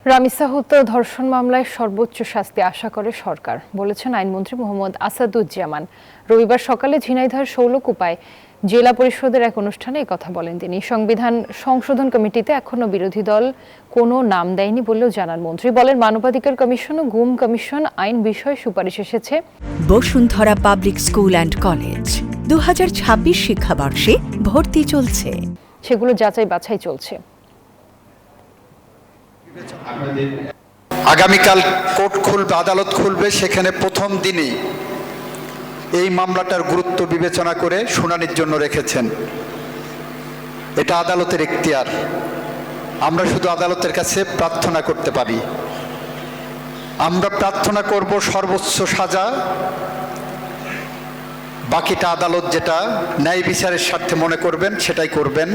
রামিসা হত্যা ধর্ষণ মামলায় সর্বোচ্চ শাস্তি আশা করে সরকার, বলেছেন আইনমন্ত্রী মোহাম্মদ আসাদুজ্জামান। রবিবার সকালে ঝিনাইদহ শৌলকুপায় জেলা পরিষদের এক অনুষ্ঠানে একথা বলেন তিনি। সংবিধান সংশোধন কমিটিতে এখনো বিরোধী দল কোনো নাম দেয়নি বলেও জানান মন্ত্রী। বলেন, মানবাধিকার কমিশন ও গুম কমিশন আইন বিষয়ে সুপারিশ এসেছে। Bashundhara public school and college 2026 শিক্ষাবর্ষে ভর্তি চলছে, সেগুলো যাচাই বাছাই চলছে। আগামীকাল কোর্ট খুলবে, আদালত খুলবে, সেখানে প্রথম দিনেই এই মামলাটার গুরুত্ব বিবেচনা করে শুনানির জন্য রেখেছেন। এটা আদালতের এখতিয়ার। আমরা শুধু আদালতের কাছে প্রার্থনা করতে পারি। আমরা প্রার্থনা করব সর্বোচ্চ সাজা, বাকিটা আদালত যেটা ন্যায় বিচারের স্বার্থে মনে করবেন সেটাই করবেন।